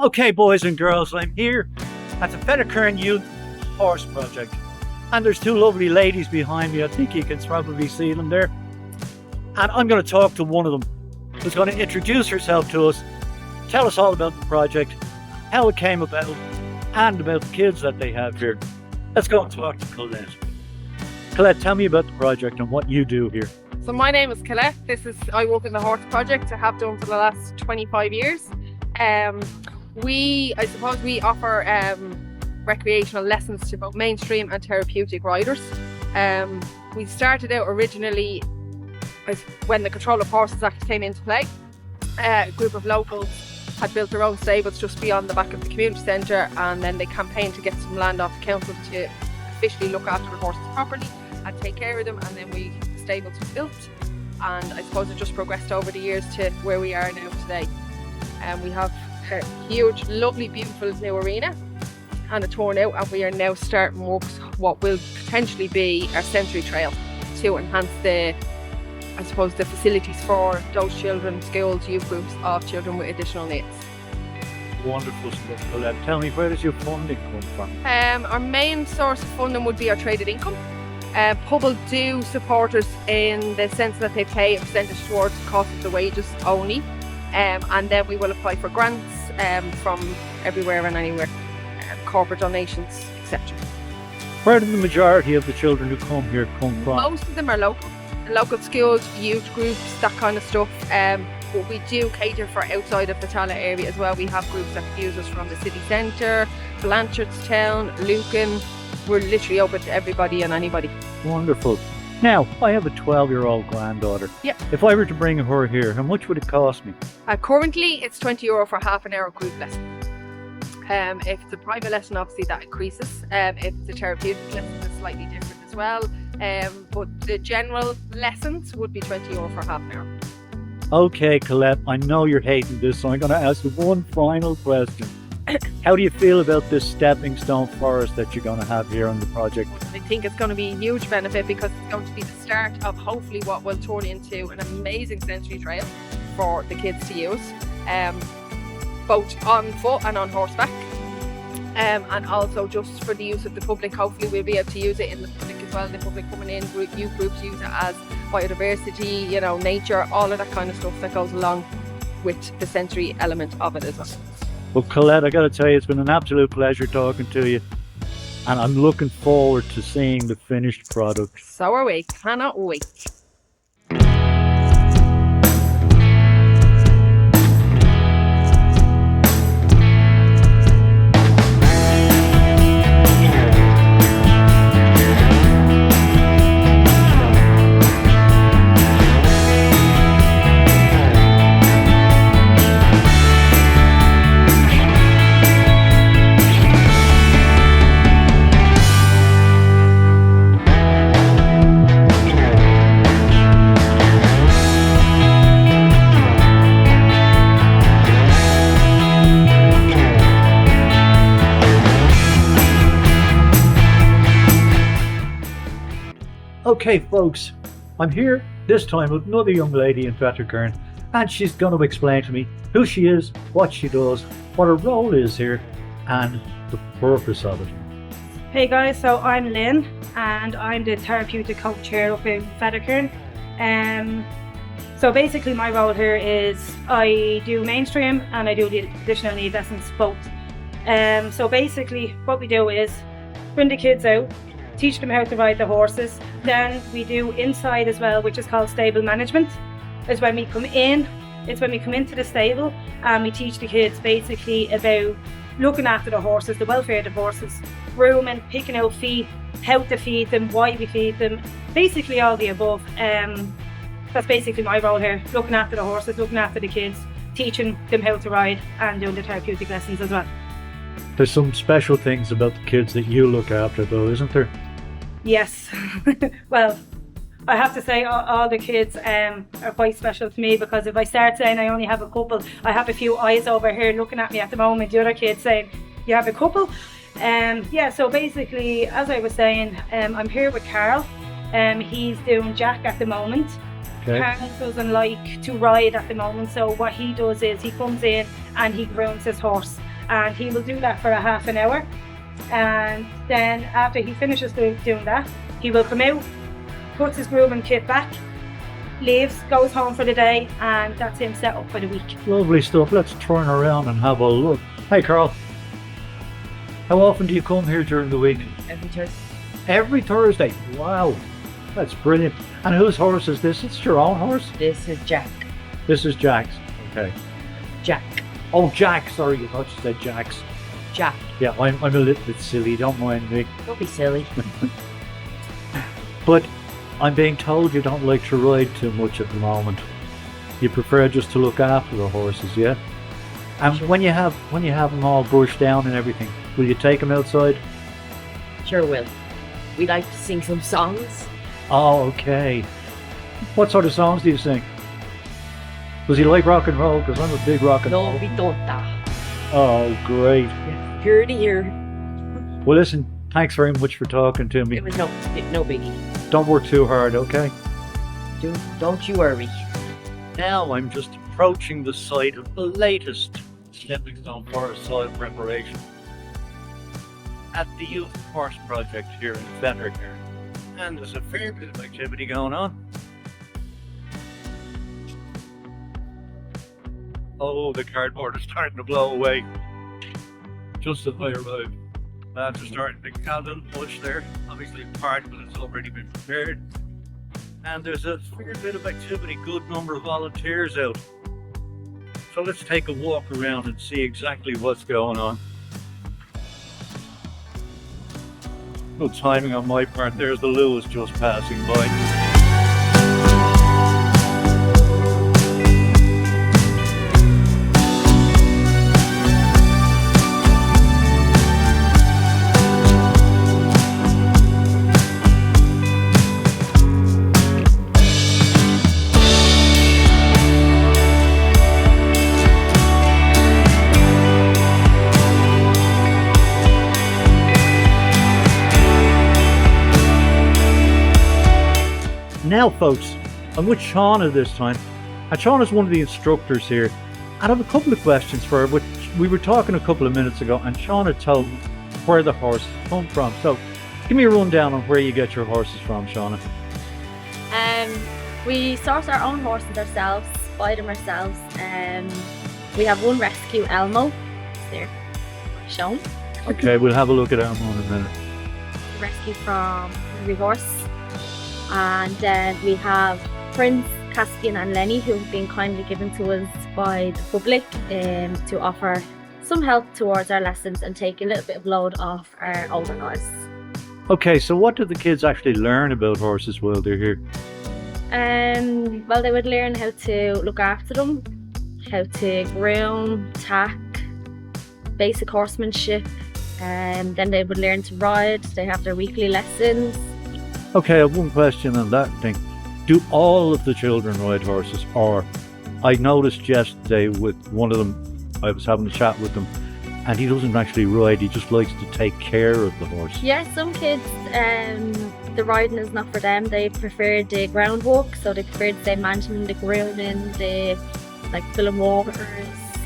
Okay, boys and girls, I'm here at the Fettercairn Youth Horse Project. And there's two lovely ladies behind me. I think you can probably see them there. And I'm going to talk to one of them, who's going to introduce herself to us, tell us all about the project, how it came about, and about the kids that they have here. Let's go and talk to Colette. Colette, tell me about the project and what you do here. So my name is Colette. I work in the Horse Project. I have done for the last 25 years. We offer recreational lessons to both mainstream and therapeutic riders. We started out originally when the Control of Horses Act came into play. A group of locals had built their own stables just beyond the back of the community centre, and then they campaigned to get some land off the council to officially look after the horses properly and take care of them, and then the stables were built, and I suppose it just progressed over the years to where we are now today. We have a huge, lovely, beautiful new arena and a turnout, and we are now starting works what will potentially be our sensory trail to enhance the facilities for those children, schools, youth groups of children with additional needs. Wonderful stuff, Colette. Tell me, where does your funding come from? Our main source of funding would be our traded income. Pobal do support us in the sense that they pay a percentage towards the cost of the wages only, and then we will apply for grants from everywhere and anywhere, corporate donations, etc. Where do the majority of the children who come here come from? Most of them are local schools, youth groups, that kind of stuff. But we do cater for outside of the Tallaght area as well. We have groups that use us from the city centre, Blanchardstown, Lucan. We're literally open to everybody and anybody. Wonderful. Now, I have a 12-year-old granddaughter. Yep. If I were to bring her here, how much would it cost me? Currently, it's €20 for half an hour group lesson. If it's a private lesson, obviously that increases. If it's a therapeutic lesson, it's slightly different as well. But the general lessons would be €20 for half an hour. Okay, Colette, I know you're hating this, so I'm going to ask you one final question. How do you feel about this stepping stone forest that you're going to have here on the project? I think it's going to be a huge benefit because it's going to be the start of hopefully what will turn into an amazing sensory trail for the kids to use, both on foot and on horseback, and also just for the use of the public. Hopefully we'll be able to use it in the public as well. The public coming in, youth groups use it as biodiversity, nature, all of that kind of stuff that goes along with the sensory element of it as well. Well, Colette, I got to tell you, it's been an absolute pleasure talking to you, and I'm looking forward to seeing the finished product. So are we. Cannot wait. Okay, folks, I'm here this time with another young lady in Fettercairn, and she's going to explain to me who she is, what she does, what her role is here, and the purpose of it. Hey guys, so I'm Lynn, and I'm the therapeutic coach here up in Fettercairn. So basically my role here is I do mainstream and I do the additional need lessons both. So basically what we do is bring the kids out, teach them how to ride the horses. Then we do inside as well, which is called stable management. It's when we come in, into the stable, and we teach the kids basically about looking after the horses, the welfare of the horses, grooming, picking out feed, how to feed them, why we feed them, basically all the above. That's basically my role here, looking after the horses, looking after the kids, teaching them how to ride, and doing the therapeutic lessons as well. There's some special things about the kids that you look after though, isn't there? Yes. Well, I have to say all the kids are quite special to me, because if I start saying I only have a couple, I have a few eyes over here looking at me at the moment, the other kids saying, you have a couple? Yeah, so basically, as I was saying, I'm here with Carl. He's doing Jack at the moment. Okay. Carl doesn't like to ride at the moment, so what he does is he comes in and he grooms his horse. and he will do that for a half an hour. And then after he finishes doing that, he will come out, puts his grooming kit back, leaves, goes home for the day, and that's him set up for the week. Lovely stuff. Let's turn around and have a look. Hey, Carl. How often do you come here during the week? Every Thursday. Every Thursday. Wow. That's brilliant. And whose horse is this? It's your own horse? This is Jack. This is Jack's. Okay. Jack. Oh, Jack. Sorry, I thought you said Jack's. Jack. Yeah, I'm a little bit silly. Don't mind me. Don't be silly. But I'm being told you don't like to ride too much at the moment. You prefer just to look after the horses, yeah? And when you have them all brushed down and everything, will you take them outside? Sure will. We like to sing some songs. Oh, okay. What sort of songs do you sing? Does he like rock and roll? Because I'm a big rock and No, roll. we don't that. Oh, great. Here to here. Well, listen, thanks very much for talking to me. It was no biggie. Don't work too hard, okay? Don't you worry. Now I'm just approaching the site of the latest stepping stone for soil preparation at the Youth Horse Project here in Fettercairn. And there's a fair bit of activity going on. Oh, the cardboard is starting to blow away. Just as I arrived. Lads are starting to get a little push there. Obviously part of it has already been prepared. And there's a fair bit of activity, good number of volunteers out. So let's take a walk around and see exactly what's going on. No timing on my part, there's the Lewis just passing by. Now folks, I'm with Shauna this time, and Shauna's one of the instructors here, and I have a couple of questions for her, which we were talking a couple of minutes ago, and Shauna told me where the horses come from. So give me a rundown on where you get your horses from, Shauna. We source our own horses ourselves, buy them ourselves. We have one rescue, Elmo. It's there, shown. Okay, we'll have a look at Elmo in a minute. Rescue from every horse. And then we have Prince, Caspian and Lenny, who have been kindly given to us by the public to offer some help towards our lessons and take a little bit of load off our older horse. Okay, so what do the kids actually learn about horses while they're here? Well, they would learn how to look after them, how to groom, tack, basic horsemanship, and then they would learn to ride. They have their weekly lessons. Okay, I have one question on that thing. Do all of the children ride horses? Or I noticed yesterday with one of them, I was having a chat with them, and he doesn't actually ride, he just likes to take care of the horse. Yeah, some kids, the riding is not for them. They prefer the ground walk, so they prefer to say managing the grooming, the like filling waters,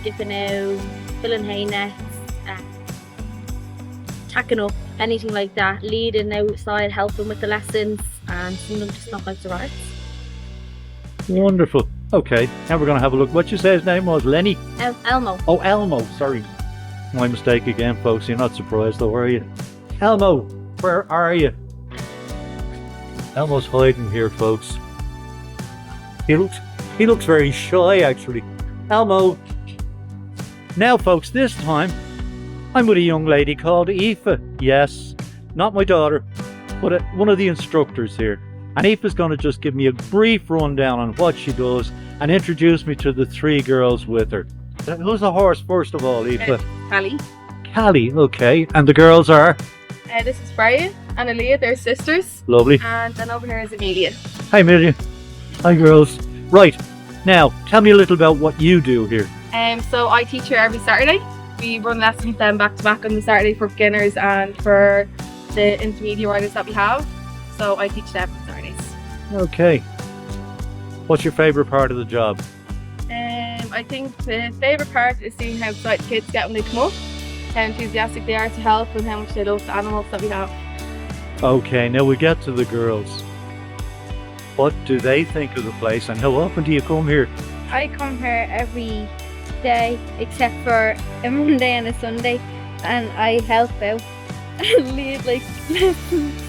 skipping out, filling hay nets, tacking up, anything like that, leading outside, helping with the lessons, and some of them just not like to ride. Wonderful. Okay, now we're going to have a look. What you say his name was? Lenny? Elmo. Oh, Elmo, sorry. My mistake again, folks. You're not surprised though, are you? Elmo, where are you? Elmo's hiding here, folks. He looks very shy, actually. Elmo. Now, folks, this time, I'm with a young lady called Aoife. Yes, not my daughter, but one of the instructors here. And Aoife's going to just give me a brief rundown on what she does and introduce me to the three girls with her. Who's the horse, first of all, Aoife? Callie. Callie, okay. And the girls are? This is Brian and Aaliyah, they're sisters. Lovely. And then over here is Amelia. Hi, Amelia. Hi, girls. Right, now, tell me a little about what you do here. So I teach here every Saturday. We run lessons then back to back on the Saturday for beginners and for the intermediate riders that we have. So I teach them on Saturdays. Okay. What's your favourite part of the job? I think the favourite part is seeing how excited kids get when they come up. how enthusiastic they are to help and how much they love the animals that we have. Okay, now we get to the girls. What do they think of the place, and how often do you come here? I come here every day except for a Monday and a Sunday, and I help out and lead like lessons.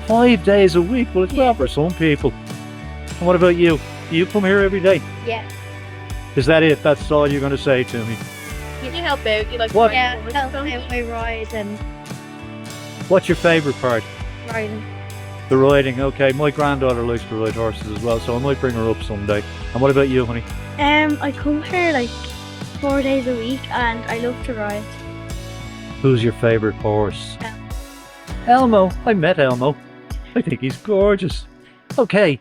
5 days a week? Well, it's well for some people. And what about you? Do you come here every day? Yeah. Is that it? That's all you're going to say to me? You help out, you like What? Yeah, help out my ride and What's your favourite part? riding. The riding. Okay, my granddaughter likes to ride horses as well, so I might bring her up someday. And what about you, honey? I come here like 4 days a week and I love to ride. Who's your favourite horse? Elmo. I met Elmo. I think he's gorgeous. Okay,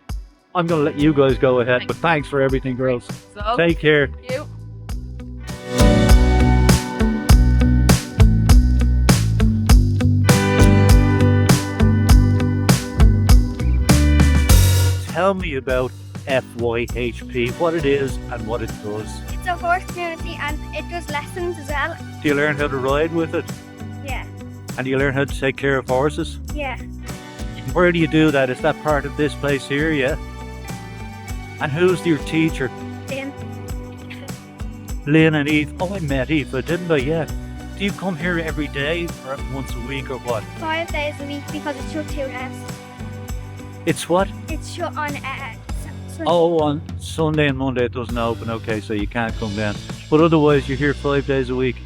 I'm going to let you guys go ahead, but thanks for everything, girls. So, Take care. thank you. Tell me about FYHP, what it is and what it does. It's a horse community and it does lessons as well. Do you learn how to ride with it? Yeah. And do you learn how to take care of horses? Yeah. Where do you do that? Is that part of this place here, yeah? And who's your teacher? Then Lynn and Eve. Oh, I met Eva, didn't I? Yeah. Do you come here every day or once a week or what? 5 days a week because it's shut 2 days. It's what? It's shut on Oh, on Sunday and Monday it doesn't open. Okay, so you can't come down. But otherwise you're here 5 days a week.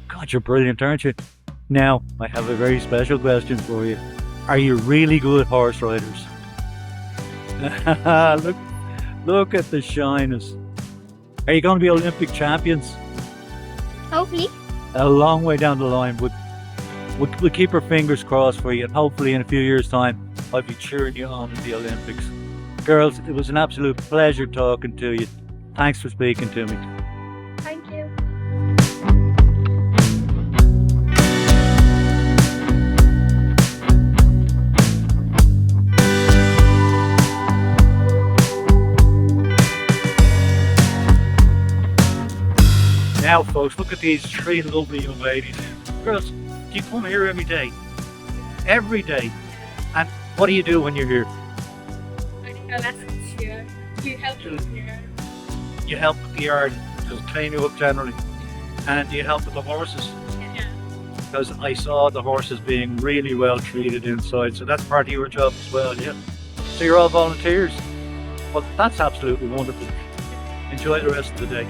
God, you're brilliant, aren't you? Now, I have a very special question for you. Are you really good horse riders? Look at the shyness. Are you going to be Olympic champions? hopefully. A long way down the line. We'll keep our fingers crossed for you, and hopefully in a few years' time, I'll be cheering you on in the Olympics. Girls, it was an absolute pleasure talking to you. Thanks for speaking to me. Thank you. Now, folks, look at these three lovely young ladies. Girls, do you come here every day? Every day. And what do you do when you're here? Lessons here. You help them here. You help with the yard, just clean you up generally. And you help with the horses. Yeah. Because I saw the horses being really well treated inside, so that's part of your job as well, yeah? So you're all volunteers? Well, that's absolutely wonderful. Enjoy the rest of the day.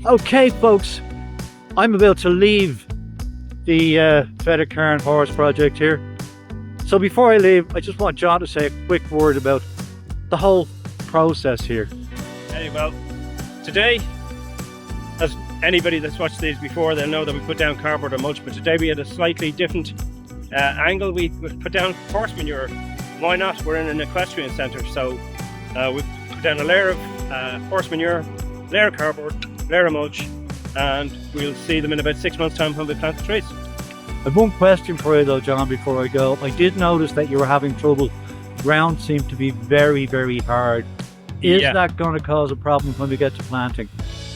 Okay, folks, I'm about to leave the Fettercairn Horse Project here. So before I leave, I just want John to say a quick word about the whole process here. Hey, well, today, as anybody that's watched these before, they'll know that we put down cardboard or mulch, but today we had a slightly different angle. We put down horse manure. Why not? We're in an equestrian centre, so we put down a layer of horse manure, layer of cardboard, layer of mulch, and we'll see them in about 6 months' time when we plant the trees. I've one question for you though, John, before I go. I did notice that you were having trouble. The ground seemed to be very, very hard. Is Yeah. that going to cause a problem when we get to planting?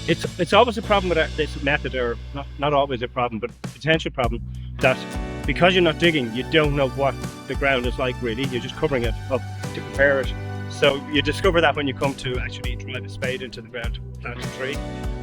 It's always a problem with this method, or not always a problem, but a potential problem, that because you're not digging, you don't know what the ground is like really. You're just covering it up to prepare it. So you discover that when you come to actually drive a spade into the ground to plant a tree.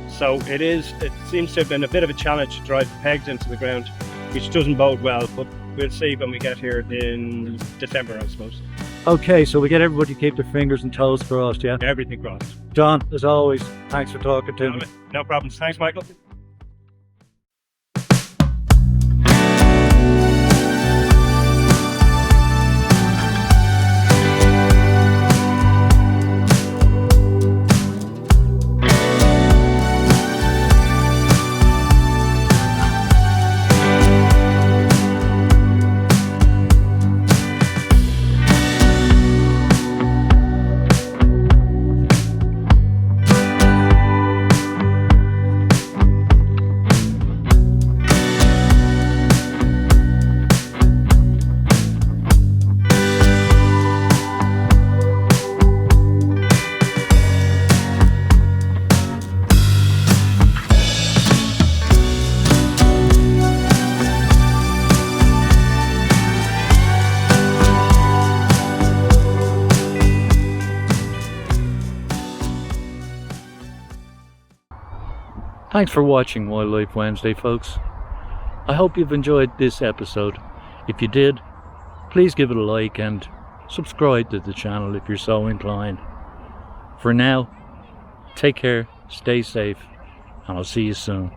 So it seems to have been a bit of a challenge to drive pegs into the ground, which doesn't bode well, but we'll see when we get here in December, I suppose. Okay, so we get everybody to keep their fingers and toes crossed, yeah? Everything crossed. John, as always, thanks for talking to me. No problems. Thanks, Michael. Thanks for watching Wildlife Wednesday, folks. I hope you've enjoyed this episode. If you did, please give it a like and subscribe to the channel if you're so inclined. For now, take care, stay safe, and I'll see you soon.